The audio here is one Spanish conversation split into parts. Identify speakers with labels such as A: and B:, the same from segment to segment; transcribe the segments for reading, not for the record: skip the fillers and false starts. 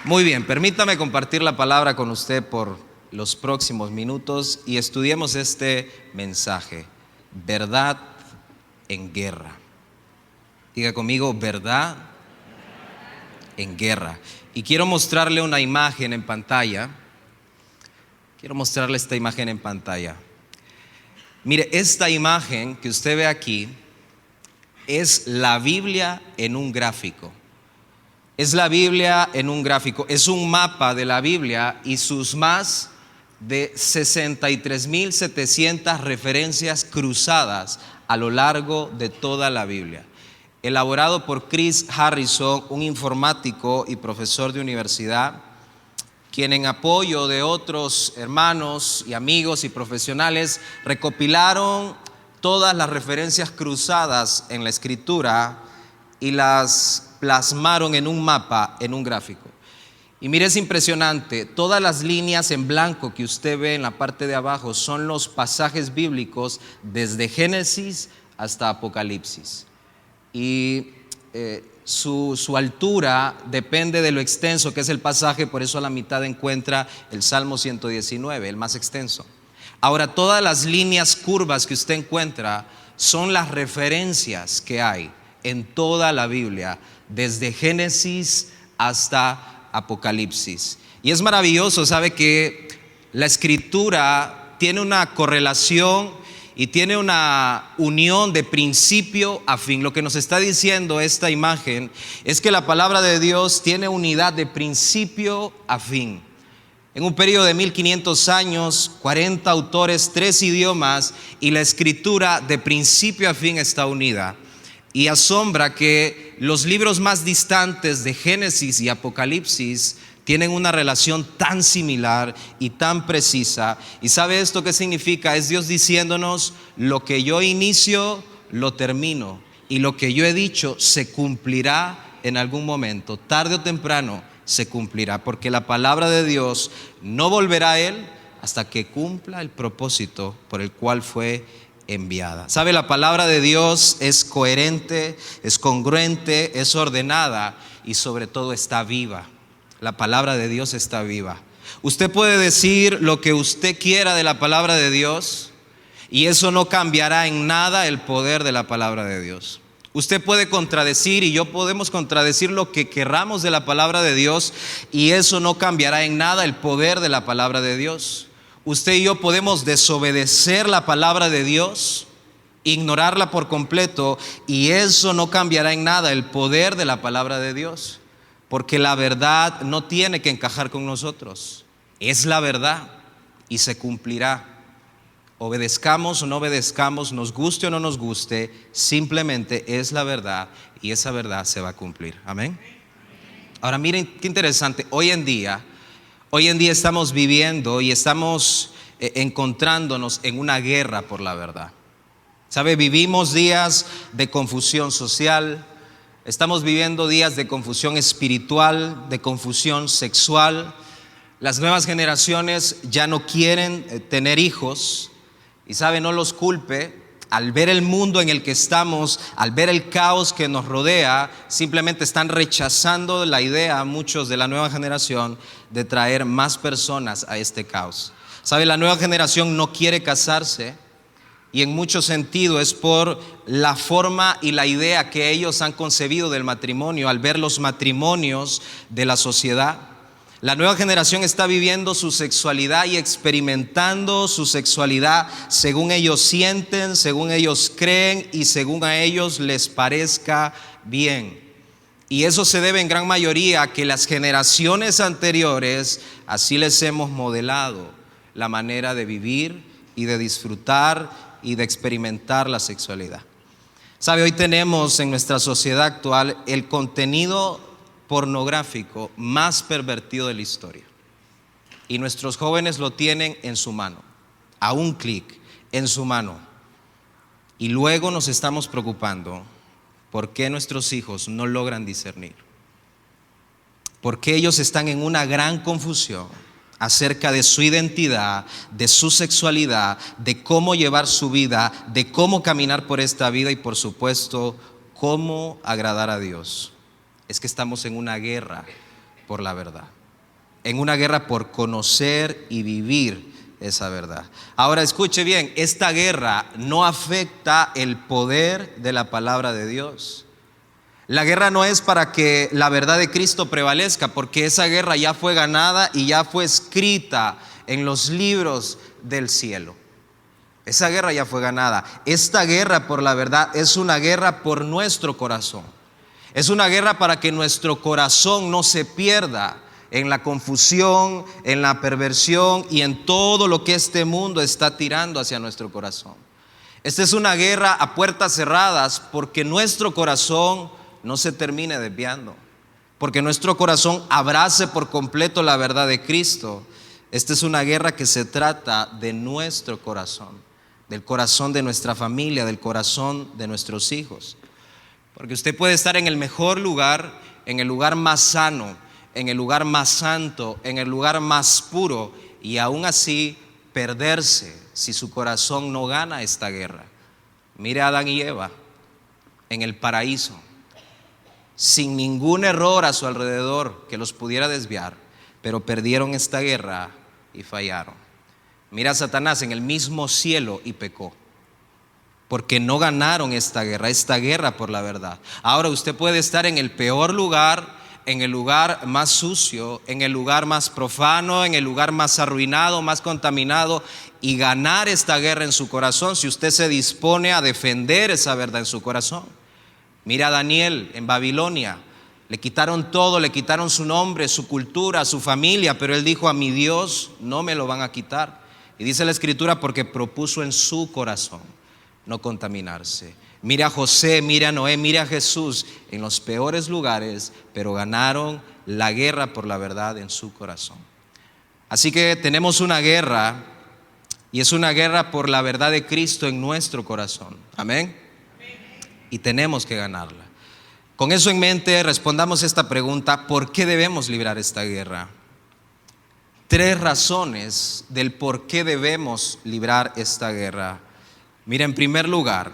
A: Muy bien, permítame compartir la palabra con usted por los próximos minutos y estudiemos este mensaje: verdad en guerra. Diga conmigo, verdad en guerra. Y quiero mostrarle una imagen en pantalla. Quiero mostrarle esta imagen en pantalla. Mire, esta imagen que usted ve aquí es la Biblia en un gráfico. Es la Biblia en un gráfico, es un mapa de la Biblia y sus más de 63.700 referencias cruzadas a lo largo de toda la Biblia. Elaborado por Chris Harrison, un informático y profesor de universidad, quien en apoyo de otros hermanos y amigos y profesionales recopilaron todas las referencias cruzadas en la Escritura y las plasmaron en un mapa, en un gráfico. Y mire, es impresionante, todas las líneas en blanco que usted ve en la parte de abajo son los pasajes bíblicos desde Génesis hasta Apocalipsis. Y su altura depende de lo extenso que es el pasaje, por eso a la mitad encuentra el Salmo 119, el más extenso. Ahora, todas las líneas curvas que usted encuentra son las referencias que hay en toda la Biblia, desde Génesis hasta Apocalipsis. Y es maravilloso, sabe que la Escritura tiene una correlación y tiene una unión de principio a fin. Lo que nos está diciendo esta imagen es que la palabra de Dios tiene unidad de principio a fin. En un periodo de 1500 años, 40 autores, 3 idiomas, y la Escritura de principio a fin está unida. Y asombra que los libros más distantes de Génesis y Apocalipsis tienen una relación tan similar y tan precisa. ¿Y sabe esto qué significa? Es Dios diciéndonos: lo que yo inicio, lo termino. Y lo que yo he dicho se cumplirá en algún momento. Tarde o temprano se cumplirá. Porque la palabra de Dios no volverá a Él hasta que cumpla el propósito por el cual fue enviada. ¿Sabe? La palabra de Dios es coherente, es congruente, es ordenada y sobre todo está viva. La palabra de Dios está viva. Usted puede decir lo que usted quiera de la palabra de Dios y eso no cambiará en nada el poder de la palabra de Dios. Usted puede contradecir y yo podemos contradecir lo que querramos de la palabra de Dios y eso no cambiará en nada el poder de la palabra de Dios. Usted y yo podemos desobedecer la palabra de Dios, ignorarla por completo, y eso no cambiará en nada el poder de la palabra de Dios, porque la verdad no tiene que encajar con nosotros. Es la verdad y se cumplirá. Obedezcamos o no obedezcamos, nos guste o no nos guste, simplemente es la verdad y esa verdad se va a cumplir. Amén. Ahora miren qué interesante, hoy en día estamos viviendo y estamos encontrándonos en una guerra por la verdad. ¿Sabe? Vivimos días de confusión social, estamos viviendo días de confusión espiritual, de confusión sexual. Las nuevas generaciones ya no quieren tener hijos y sabe, no los culpe. Al ver el mundo en el que estamos, al ver el caos que nos rodea, simplemente están rechazando la idea, muchos de la nueva generación, de traer más personas a este caos. ¿Sabe? La nueva generación no quiere casarse y en mucho sentido es por la forma y la idea que ellos han concebido del matrimonio al ver los matrimonios de la sociedad. La nueva generación está viviendo su sexualidad y experimentando su sexualidad según ellos sienten, según ellos creen y según a ellos les parezca bien. Y eso se debe en gran mayoría a que las generaciones anteriores así les hemos modelado la manera de vivir y de disfrutar y de experimentar la sexualidad. ¿Sabe? Hoy tenemos en nuestra sociedad actual el contenido pornográfico más pervertido de la historia. Y nuestros jóvenes lo tienen en su mano, a un clic en su mano. Y luego nos estamos preocupando por qué nuestros hijos no logran discernir. Porque ellos están en una gran confusión acerca de su identidad, de su sexualidad, de cómo llevar su vida, de cómo caminar por esta vida y por supuesto, cómo agradar a Dios. Es que estamos en una guerra por la verdad, en una guerra por conocer y vivir esa verdad. Ahora escuche bien, esta guerra no afecta el poder de la palabra de Dios. La guerra no es para que la verdad de Cristo prevalezca, porque esa guerra ya fue ganada y ya fue escrita en los libros del cielo. Esa guerra ya fue ganada. Esta guerra por la verdad es una guerra por nuestro corazón. Es una guerra para que nuestro corazón no se pierda en la confusión, en la perversión y en todo lo que este mundo está tirando hacia nuestro corazón. Esta es una guerra a puertas cerradas porque nuestro corazón no se termine desviando, porque nuestro corazón abrace por completo la verdad de Cristo. Esta es una guerra que se trata de nuestro corazón, del corazón de nuestra familia, del corazón de nuestros hijos. Porque usted puede estar en el mejor lugar, en el lugar más sano, en el lugar más santo, en el lugar más puro, y aún así perderse si su corazón no gana esta guerra. Mire a Adán y Eva en el paraíso, sin ningún error a su alrededor que los pudiera desviar, pero perdieron esta guerra y fallaron. Mira a Satanás en el mismo cielo y pecó, porque no ganaron esta guerra por la verdad. Ahora usted puede estar en el peor lugar, en el lugar más sucio, en el lugar más profano, en el lugar más arruinado, más contaminado, y ganar esta guerra en su corazón si usted se dispone a defender esa verdad en su corazón. Mira a Daniel en Babilonia. Le quitaron todo, le quitaron su nombre, su cultura, su familia, pero él dijo: a mi Dios no me lo van a quitar. Y dice la Escritura: porque propuso en su corazón no contaminarse. Mira a José, mira a Noé, mira a Jesús en los peores lugares, pero ganaron la guerra por la verdad en su corazón. Así que tenemos una guerra, y es una guerra por la verdad de Cristo en nuestro corazón. Amén. Y tenemos que ganarla. Con eso en mente, respondamos esta pregunta: ¿por qué debemos librar esta guerra? 3 razones del por qué debemos librar esta guerra. Mira, en primer lugar,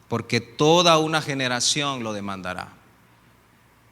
A: porque toda una generación lo demandará.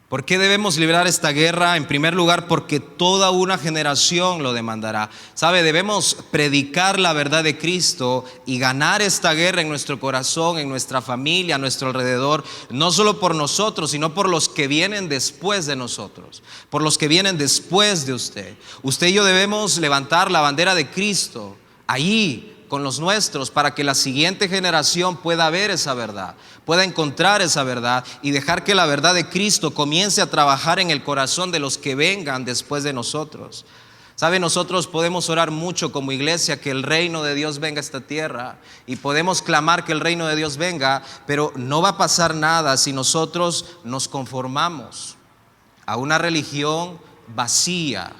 A: ¿Por qué debemos librar esta guerra? En primer lugar, porque toda una generación lo demandará. ¿Sabe? Debemos predicar la verdad de Cristo y ganar esta guerra en nuestro corazón, en nuestra familia, a nuestro alrededor, no solo por nosotros, sino por los que vienen después de nosotros, por los que vienen después de usted. Usted y yo debemos levantar la bandera de Cristo allí con los nuestros, para que la siguiente generación pueda ver esa verdad, pueda encontrar esa verdad y dejar que la verdad de Cristo comience a trabajar en el corazón de los que vengan después de nosotros. ¿Sabe? Nosotros podemos orar mucho como iglesia que el reino de Dios venga a esta tierra, y podemos clamar que el reino de Dios venga, pero no va a pasar nada si nosotros nos conformamos a una religión vacía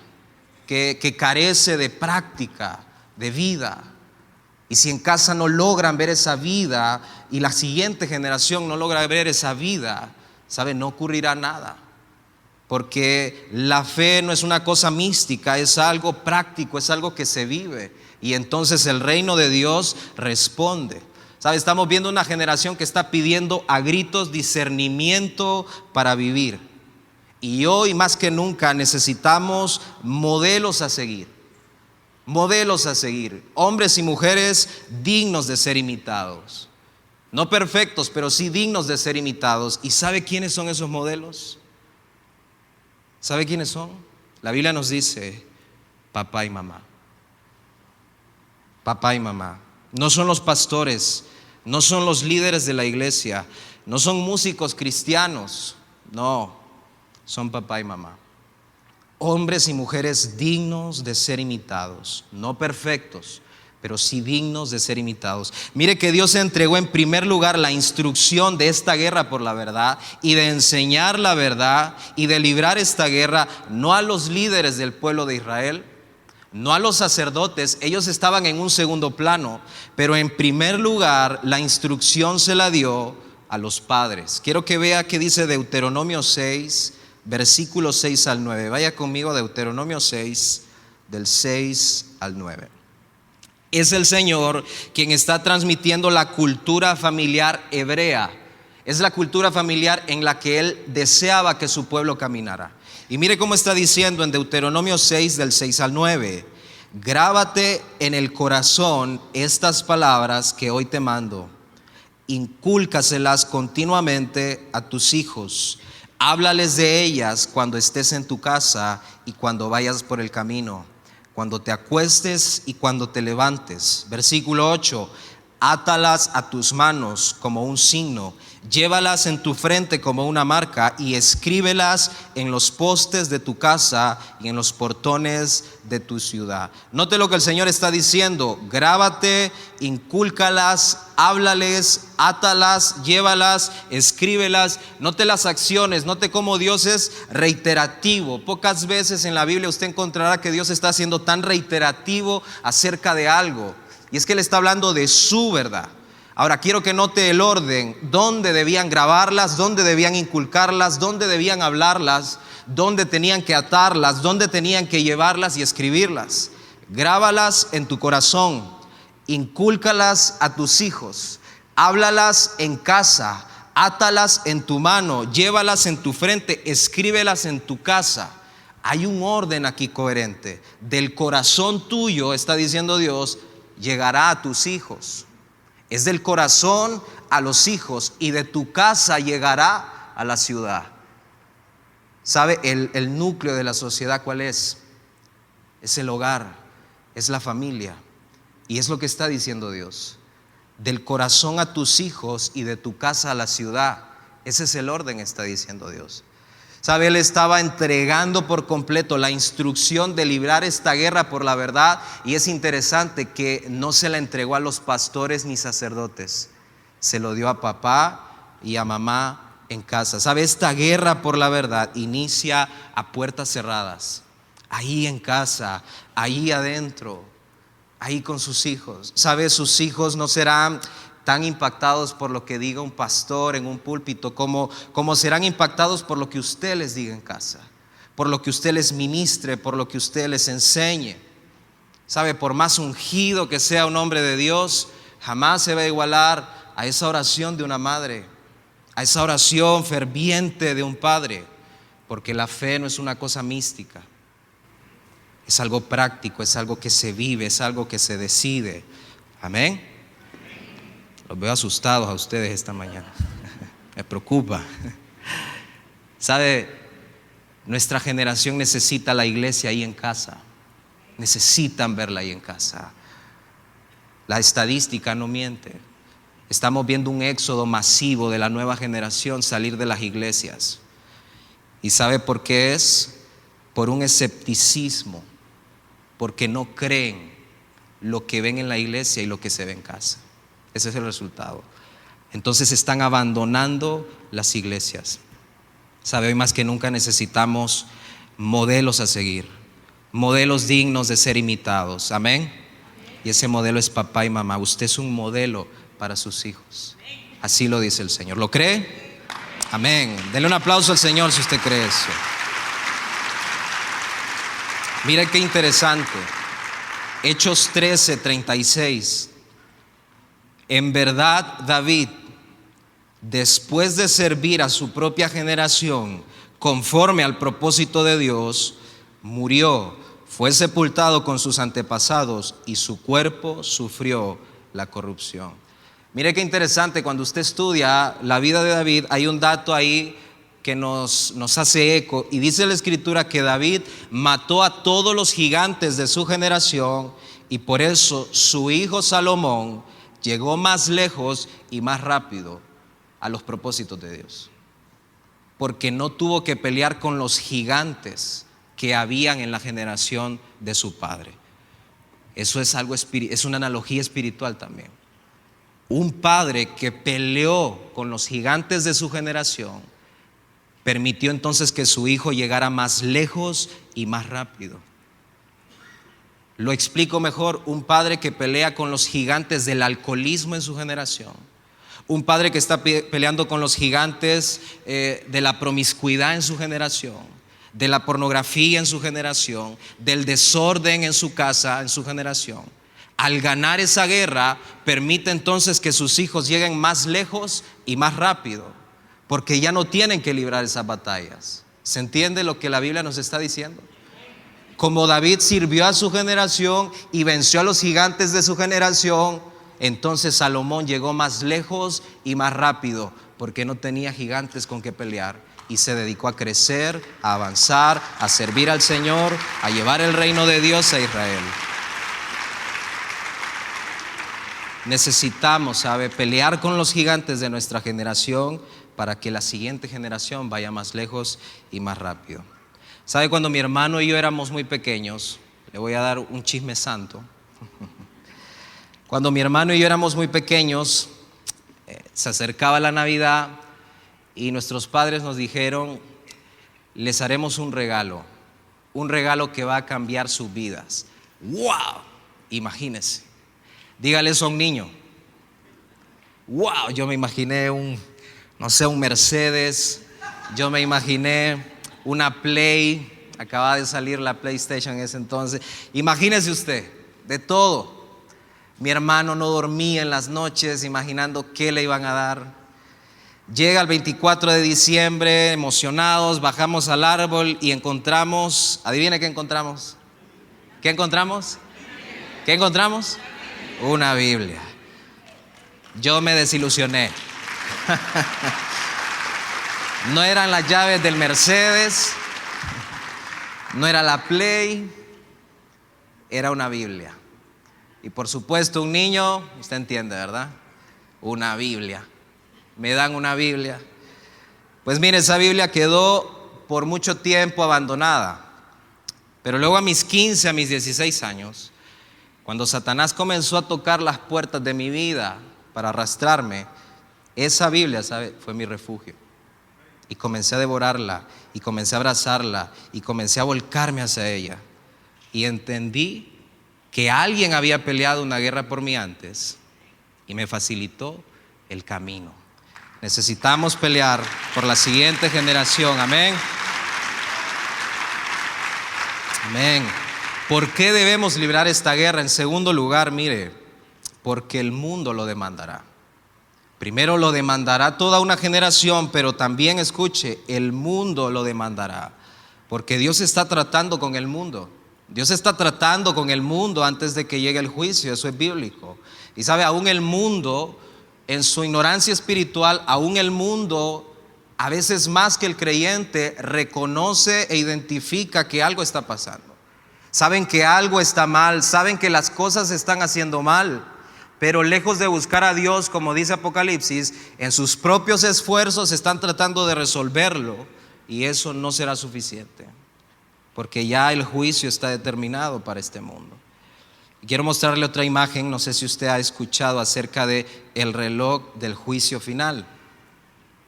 A: que carece de práctica, de vida. Y si en casa no logran ver esa vida y la siguiente generación no logra ver esa vida, ¿sabe? No ocurrirá nada. Porque la fe no es una cosa mística, es algo práctico, es algo que se vive. Y entonces el reino de Dios responde. ¿Sabe? Estamos viendo una generación que está pidiendo a gritos discernimiento para vivir. Y hoy más que nunca necesitamos modelos a seguir. Modelos a seguir, hombres y mujeres dignos de ser imitados. No perfectos, pero sí dignos de ser imitados. ¿Y sabe quiénes son esos modelos? ¿Sabe quiénes son? La Biblia nos dice: papá y mamá. Papá y mamá. No son los pastores, no son los líderes de la iglesia, no son músicos cristianos, no, son papá y mamá. Hombres y mujeres dignos de ser imitados, no perfectos, pero sí dignos de ser imitados. Mire que Dios entregó en primer lugar la instrucción de esta guerra por la verdad y de enseñar la verdad y de librar esta guerra no a los líderes del pueblo de Israel, no a los sacerdotes, ellos estaban en un segundo plano, pero en primer lugar la instrucción se la dio a los padres. Quiero que vea qué dice Deuteronomio 6, versículos 6 al 9. Vaya conmigo a Deuteronomio 6, del 6 al 9. Es el Señor quien está transmitiendo la cultura familiar hebrea. Es la cultura familiar en la que él deseaba que su pueblo caminara. Y mire cómo está diciendo en Deuteronomio 6, del 6 al 9. Grábate en el corazón estas palabras que hoy te mando. Incúlcaselas continuamente a tus hijos. Háblales de ellas cuando estés en tu casa y cuando vayas por el camino, cuando te acuestes y cuando te levantes. Versículo 8. Átalas a tus manos como un signo, llévalas en tu frente como una marca y escríbelas en los postes de tu casa y en los portones de tu ciudad. Note lo que el Señor está diciendo: grábate, incúlcalas, háblales, átalas, llévalas, escríbelas. Note las acciones, note cómo Dios es reiterativo. Pocas veces en la Biblia usted encontrará que Dios está siendo tan reiterativo acerca de algo. Y es que Él está hablando de su verdad. Ahora quiero que note el orden: dónde debían grabarlas, dónde debían inculcarlas, dónde debían hablarlas, dónde tenían que atarlas, dónde tenían que llevarlas y escribirlas. Grábalas en tu corazón, incúlcalas a tus hijos, háblalas en casa, átalas en tu mano, llévalas en tu frente, escríbelas en tu casa. Hay un orden aquí coherente. Del corazón tuyo, está diciendo Dios, llegará a tus hijos. Es del corazón a los hijos, y de tu casa llegará a la ciudad. ¿Sabe el núcleo de la sociedad cuál es? Es el hogar, es la familia. Y es lo que está diciendo Dios: del corazón a tus hijos y de tu casa a la ciudad. Ese es el orden, está diciendo Dios. ¿Sabe? Él estaba entregando por completo la instrucción de librar esta guerra por la verdad. Y es interesante que no se la entregó a los pastores ni sacerdotes. Se lo dio a papá y a mamá en casa. ¿Sabe? Esta guerra por la verdad inicia a puertas cerradas. Ahí en casa, ahí adentro, ahí con sus hijos. ¿Sabe? Sus hijos no serán tan impactados por lo que diga un pastor en un púlpito como serán impactados por lo que usted les diga en casa, por lo que usted les ministre, por lo que usted les enseñe. ¿Sabe? Por más ungido que sea un hombre de Dios, jamás se va a igualar a esa oración de una madre, a esa oración ferviente de un padre, porque la fe no es una cosa mística, es algo práctico, es algo que se vive, es algo que se decide. Amén. Los veo asustados a ustedes esta mañana. Me preocupa. ¿Sabe? Nuestra generación necesita la iglesia ahí en casa. Necesitan verla ahí en casa. La estadística no miente. Estamos viendo un éxodo masivo de la nueva generación salir de las iglesias. ¿Y sabe por qué es? Por un escepticismo. Porque no creen lo que ven en la iglesia y lo que se ve en casa. Ese es el resultado. Entonces están abandonando las iglesias. ¿Sabe? Hoy más que nunca necesitamos modelos a seguir, modelos dignos de ser imitados. Amén. Y ese modelo es papá y mamá. Usted es un modelo para sus hijos. Así lo dice el Señor. ¿Lo cree? Amén. Denle un aplauso al Señor si usted cree eso. Mire qué interesante. Hechos 13:36. En verdad, David, después de servir a su propia generación conforme al propósito de Dios, murió, fue sepultado con sus antepasados y su cuerpo sufrió la corrupción. Mire qué interesante, cuando usted estudia la vida de David, hay un dato ahí que nos hace eco, y dice la Escritura que David mató a todos los gigantes de su generación, y por eso su hijo Salomón llegó más lejos y más rápido a los propósitos de Dios, porque no tuvo que pelear con los gigantes que habían en la generación de su padre. Eso es es una analogía espiritual también. Un padre que peleó con los gigantes de su generación permitió entonces que su hijo llegara más lejos y más rápido. Lo explico mejor: un padre que pelea con los gigantes del alcoholismo en su generación, un padre que está peleando con los gigantes de la promiscuidad en su generación, de la pornografía en su generación, del desorden en su casa, en su generación. Al ganar esa guerra, permite entonces que sus hijos lleguen más lejos y más rápido, porque ya no tienen que librar esas batallas. ¿Se entiende lo que la Biblia nos está diciendo? Como David sirvió a su generación y venció a los gigantes de su generación, entonces Salomón llegó más lejos y más rápido, porque no tenía gigantes con que pelear y se dedicó a crecer, a avanzar, a servir al Señor, a llevar el reino de Dios a Israel. Necesitamos, pelear con los gigantes de nuestra generación para que la siguiente generación vaya más lejos y más rápido. Cuando mi hermano y yo éramos muy pequeños, le voy a dar un chisme santo. Cuando mi hermano y yo éramos muy pequeños, se acercaba la Navidad y nuestros padres nos dijeron: les haremos un regalo que va a cambiar sus vidas. ¡Wow! Imagínense. Dígale eso a un niño. ¡Wow! Yo me imaginé un Mercedes. Yo me imaginé una Play. Acababa de salir la PlayStation en ese entonces. Imagínese usted, de todo. Mi hermano no dormía en las noches imaginando qué le iban a dar. Llega el 24 de diciembre, emocionados, bajamos al árbol y encontramos, adivine qué encontramos. ¿Qué encontramos? ¿Qué encontramos? Una Biblia. Yo me desilusioné. No eran las llaves del Mercedes, no era la Play, era una Biblia. Y por supuesto un niño, usted entiende, ¿verdad? Una Biblia. Me dan una Biblia. Pues mire, esa Biblia quedó por mucho tiempo abandonada. Pero luego a mis 15, a mis 16 años, cuando Satanás comenzó a tocar las puertas de mi vida para arrastrarme, esa Biblia, fue mi refugio. Y comencé a devorarla, y comencé a abrazarla, y comencé a volcarme hacia ella. Y entendí que alguien había peleado una guerra por mí antes y me facilitó el camino. Necesitamos pelear por la siguiente generación. Amén. Amén. ¿Por qué debemos librar esta guerra? En segundo lugar, mire, porque el mundo lo demandará. Primero lo demandará toda una generación, pero también, escuche, el mundo lo demandará. Porque Dios está tratando con el mundo. Dios está tratando con el mundo antes de que llegue el juicio. Eso es bíblico. Y aún el mundo, en su ignorancia espiritual, aún el mundo, a veces más que el creyente, reconoce e identifica que algo está pasando. Saben que algo está mal, saben que las cosas se están haciendo mal, pero lejos de buscar a Dios, como dice Apocalipsis, en sus propios esfuerzos están tratando de resolverlo, y eso no será suficiente, porque ya el juicio está determinado para este mundo. Quiero mostrarle otra imagen. No sé si usted ha escuchado acerca de el reloj del juicio final.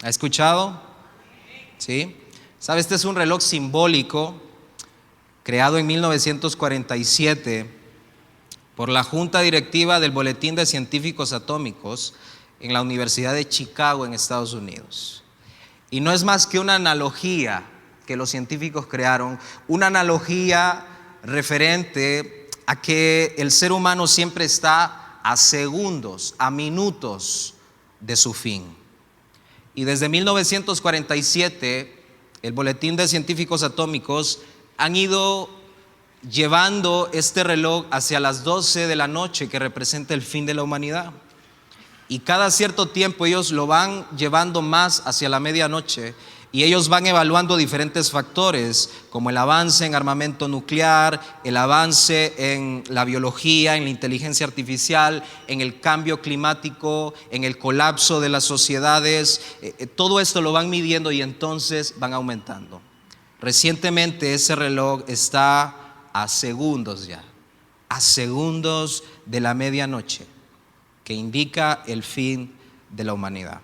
A: ¿Ha escuchado? ¿Sí? Este es un reloj simbólico creado en 1947 por la Junta Directiva del Boletín de Científicos Atómicos en la Universidad de Chicago, en Estados Unidos. Y no es más que una analogía que los científicos crearon, una analogía referente a que el ser humano siempre está a segundos, a minutos de su fin. Y desde 1947, el Boletín de Científicos Atómicos han ido llevando este reloj hacia las 12 de la noche, que representa el fin de la humanidad. Y cada cierto tiempo ellos lo van llevando más hacia la medianoche, y ellos van evaluando diferentes factores, como el avance en armamento nuclear, el avance en la biología, en la inteligencia artificial, en el cambio climático, en el colapso de las sociedades. Todo esto lo van midiendo y entonces van aumentando. Recientemente ese reloj está a segundos ya, a segundos de la medianoche, que indica el fin de la humanidad.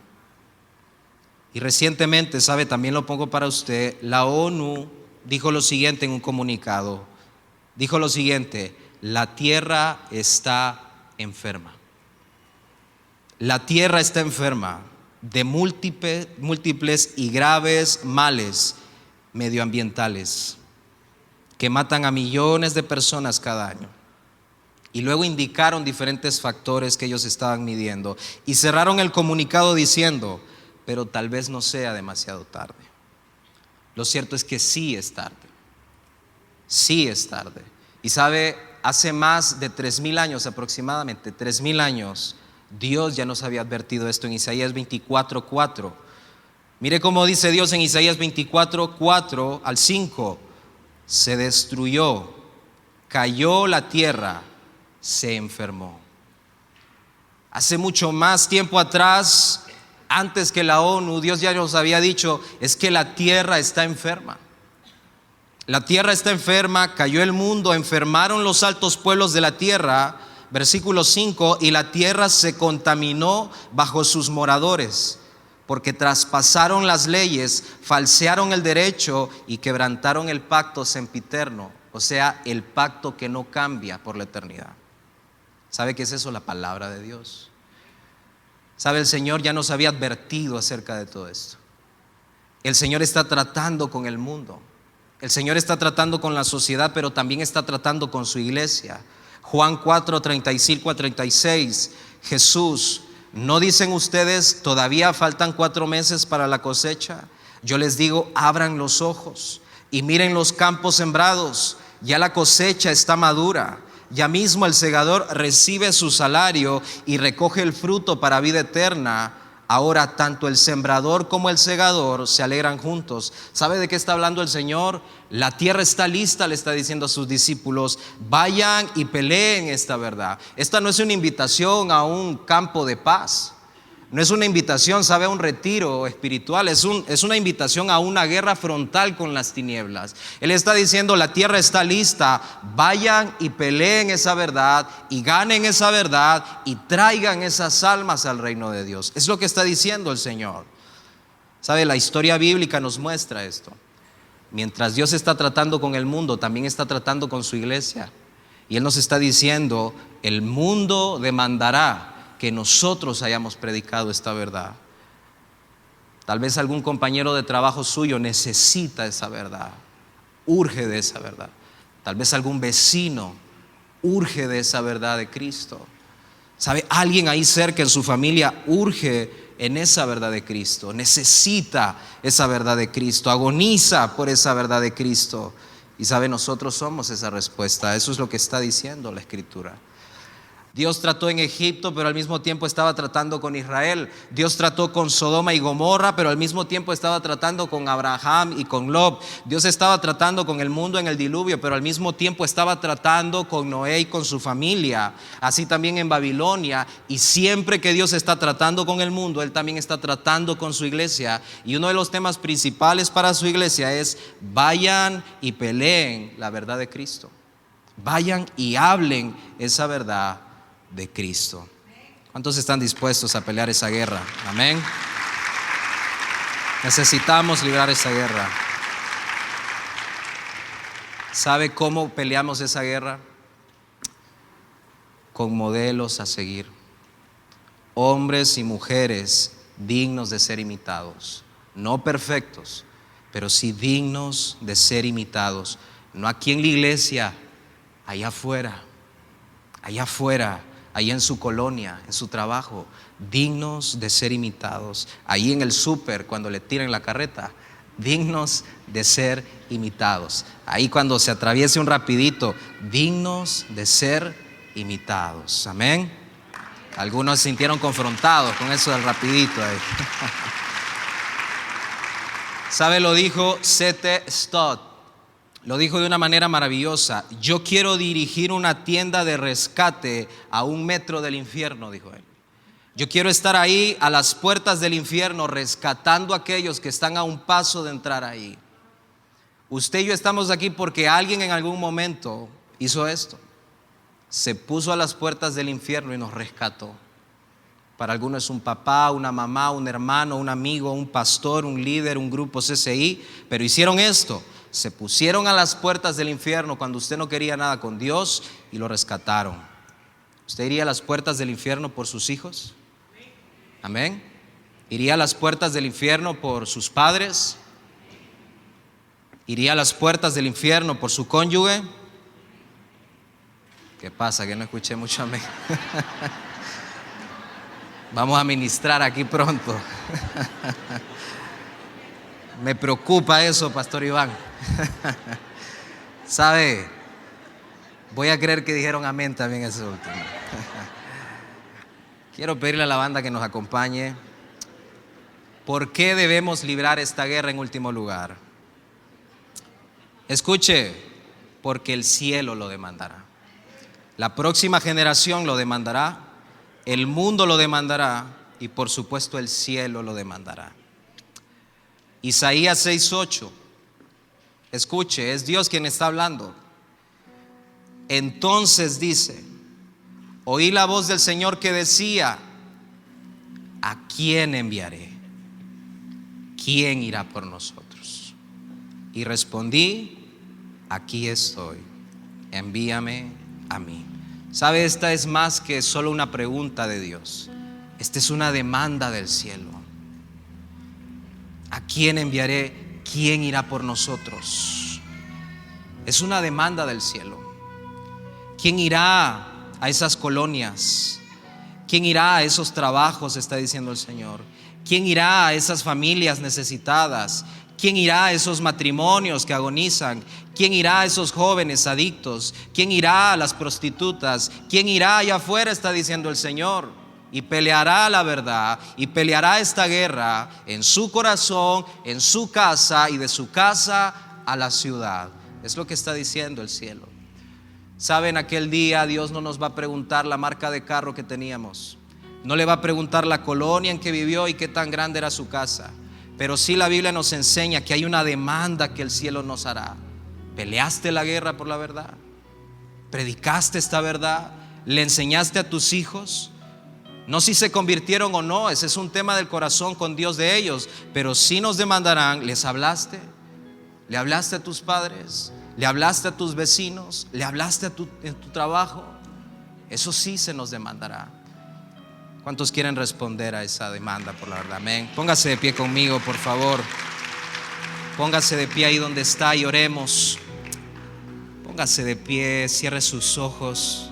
A: Y recientemente, también lo pongo para usted, la ONU dijo lo siguiente en un comunicado. Dijo lo siguiente: la tierra está enferma. La tierra está enferma de múltiples y graves males medioambientales que matan a millones de personas cada año. Y luego indicaron diferentes factores que ellos estaban midiendo. Y cerraron el comunicado diciendo, pero tal vez no sea demasiado tarde. Lo cierto es que sí es tarde. Sí es tarde. Y sabe, hace más de 3,000 años aproximadamente, 3,000 años, Dios ya nos había advertido esto en Isaías 24:4. Mire cómo dice Dios en Isaías 24:4 al 5. Se destruyó, cayó la tierra, se enfermó. Hace mucho más tiempo atrás, antes que la ONU, Dios ya nos había dicho, es que la tierra está enferma. La tierra está enferma, cayó el mundo, enfermaron los altos pueblos de la tierra, versículo 5, y la tierra se contaminó bajo sus moradores, porque traspasaron las leyes, falsearon el derecho y quebrantaron el pacto sempiterno, o sea, el pacto que no cambia por la eternidad. ¿Sabe qué es eso? La palabra de Dios. ¿Sabe? El Señor ya nos había advertido acerca de todo esto. El Señor está tratando con el mundo. El Señor está tratando con la sociedad, pero también está tratando con su iglesia. Juan 4:35-36, Jesús: ¿no dicen ustedes, todavía faltan 4 meses para la cosecha? Yo les digo, abran los ojos y miren los campos sembrados, ya la cosecha está madura. Ya mismo el segador recibe su salario y recoge el fruto para vida eterna. Ahora tanto el sembrador como el segador se alegran juntos. ¿Sabe de qué está hablando el Señor? La tierra está lista, le está diciendo a sus discípulos, vayan y peleen esta verdad. Esta no es una invitación a un campo de paz. No es una invitación, ¿sabe?, a un retiro espiritual. Es una invitación a una guerra frontal con las tinieblas. Él está diciendo, la tierra está lista, vayan y peleen esa verdad y ganen esa verdad y traigan esas almas al reino de Dios. Es lo que está diciendo el Señor. ¿Sabe? La historia bíblica nos muestra esto. Mientras Dios está tratando con el mundo, también está tratando con su iglesia. Y Él nos está diciendo, el mundo demandará que nosotros hayamos predicado esta verdad. Tal vez algún compañero de trabajo suyo necesita esa verdad, urge de esa verdad. Tal vez algún vecino urge de esa verdad de Cristo. ¿Sabe? Alguien ahí cerca en su familia urge en esa verdad de Cristo, necesita esa verdad de Cristo, agoniza por esa verdad de Cristo. Y sabe, nosotros somos esa respuesta. Eso es lo que está diciendo la Escritura. Dios trató en Egipto, pero al mismo tiempo estaba tratando con Israel. Dios trató con Sodoma y Gomorra, pero al mismo tiempo estaba tratando con Abraham y con Lot. Dios estaba tratando con el mundo en el diluvio, pero al mismo tiempo estaba tratando con Noé y con su familia. Así también en Babilonia. Y siempre que Dios está tratando con el mundo, Él también está tratando con su iglesia. Y uno de los temas principales para su iglesia es: vayan y peleen la verdad de Cristo. Vayan y hablen esa verdad de Cristo. ¿Cuántos están dispuestos a pelear esa guerra? Amén. Necesitamos librar esa guerra. ¿Sabe cómo peleamos esa guerra? Con modelos a seguir. Hombres y mujeres dignos de ser imitados. No perfectos, pero sí dignos de ser imitados. No aquí en la iglesia, allá afuera. Allá afuera, allá en su colonia, en su trabajo, dignos de ser imitados. Ahí en el súper, cuando le tiran la carreta, dignos de ser imitados. Ahí cuando se atraviese un rapidito, dignos de ser imitados. Amén. Algunos se sintieron confrontados con eso del rapidito ahí. ¿Sabe? Lo dijo C.T. Stott. Lo dijo de una manera maravillosa. Yo quiero dirigir una tienda de rescate a 1 metro del infierno, dijo él. Yo quiero estar ahí a las puertas del infierno rescatando a aquellos que están a un paso de entrar ahí. Usted y yo estamos aquí porque alguien en algún momento hizo esto. Se puso a las puertas del infierno y nos rescató. Para algunos es un papá, una mamá, un hermano, un amigo, un pastor, un líder, un grupo CCI, pero hicieron esto. Se pusieron a las puertas del infierno cuando usted no quería nada con Dios y lo rescataron. ¿Usted iría a las puertas del infierno por sus hijos? Amén. ¿Iría a las puertas del infierno por sus padres? ¿Iría a las puertas del infierno por su cónyuge? Ok, ¿Qué pasa? Que no escuché mucho amén. Vamos a ministrar aquí pronto. Me preocupa eso, Pastor Iván. ¿Sabe? Voy a creer que dijeron amén también ese último. Quiero pedirle a la banda que nos acompañe. ¿Por qué debemos librar esta guerra en último lugar? Escuche, porque el cielo lo demandará. La próxima generación lo demandará, el mundo lo demandará y por supuesto el cielo lo demandará. Isaías 6:8. Escuche, es Dios quien está hablando. Entonces dice: oí la voz del Señor que decía: ¿a quién enviaré? ¿Quién irá por nosotros? Y respondí: aquí estoy, envíame a mí. ¿Sabe? Esta es más que solo una pregunta de Dios. Esta es una demanda del cielo. ¿A quién enviaré? ¿Quién irá por nosotros? Es una demanda del cielo. ¿Quién irá a esas colonias? ¿Quién irá a esos trabajos? Está diciendo el Señor. ¿Quién irá a esas familias necesitadas? ¿Quién irá a esos matrimonios que agonizan? ¿Quién irá a esos jóvenes adictos? ¿Quién irá a las prostitutas? ¿Quién irá allá afuera? Está diciendo el Señor. Y peleará la verdad y peleará esta guerra en su corazón, en su casa y de su casa a la ciudad. Es lo que está diciendo el cielo. Saben, aquel día Dios no nos va a preguntar la marca de carro que teníamos. No le va a preguntar la colonia en que vivió y qué tan grande era su casa. Pero sí la Biblia nos enseña que hay una demanda que el cielo nos hará. ¿Peleaste la guerra por la verdad? ¿Predicaste esta verdad? ¿Le enseñaste a tus hijos? No si se convirtieron o no, ese es un tema del corazón con Dios de ellos. Pero sí nos demandarán: ¿les hablaste? ¿Le hablaste a tus padres? ¿Le hablaste a tus vecinos? ¿Le hablaste en tu trabajo? Eso sí se nos demandará. ¿Cuántos quieren responder a esa demanda por la verdad? Amén. Póngase de pie conmigo, por favor. Póngase de pie ahí donde está y oremos. Póngase de pie, cierre sus ojos,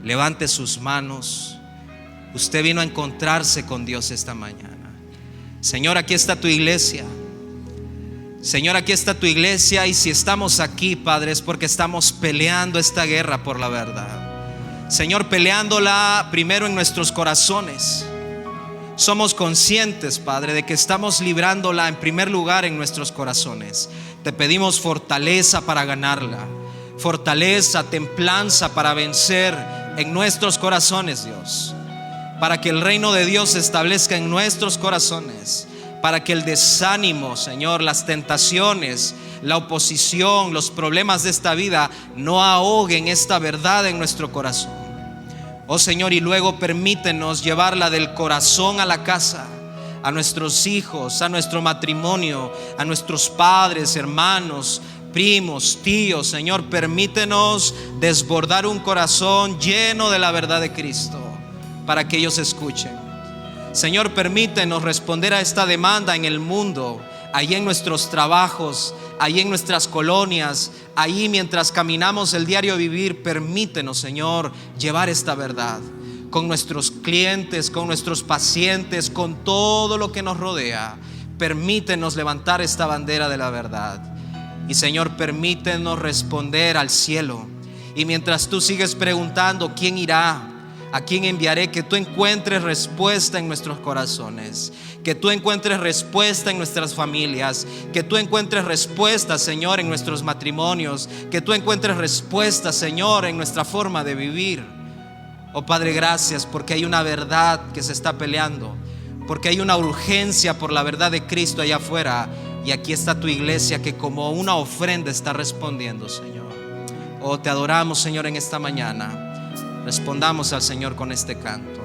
A: levante sus manos. Usted vino a encontrarse con Dios esta mañana. Señor, aquí está tu iglesia. Señor, aquí está tu iglesia, y si estamos aquí, Padre, es porque estamos peleando esta guerra por la verdad. Señor, peleándola primero en nuestros corazones. Somos conscientes, Padre, de que estamos librándola en primer lugar en nuestros corazones. Te pedimos fortaleza para ganarla, fortaleza, templanza para vencer en nuestros corazones, Dios, para que el reino de Dios se establezca en nuestros corazones, para que el desánimo, Señor, las tentaciones, la oposición, los problemas de esta vida no ahoguen esta verdad en nuestro corazón. Oh Señor, y luego permítenos llevarla del corazón a la casa, a nuestros hijos, a nuestro matrimonio, a nuestros padres, hermanos, primos, tíos. Señor, permítenos desbordar un corazón lleno de la verdad de Cristo para que ellos escuchen. Señor, permítenos responder a esta demanda en el mundo, allí en nuestros trabajos, allí en nuestras colonias, allí mientras caminamos el diario vivir. Permítenos, Señor, llevar esta verdad con nuestros clientes, con nuestros pacientes, con todo lo que nos rodea. Permítenos levantar esta bandera de la verdad. Y Señor, permítenos responder al cielo. Y mientras tú sigues preguntando ¿quién irá? ¿A quién enviaré? Que tú encuentres respuesta en nuestros corazones, que tú encuentres respuesta en nuestras familias, que tú encuentres respuesta, Señor, en nuestros matrimonios, que tú encuentres respuesta, Señor, en nuestra forma de vivir. Oh Padre, gracias porque hay una verdad que se está peleando, porque hay una urgencia por la verdad de Cristo allá afuera, y aquí está tu iglesia que como una ofrenda está respondiendo, Señor. Oh, te adoramos, Señor, en esta mañana. Respondamos al Señor con este canto.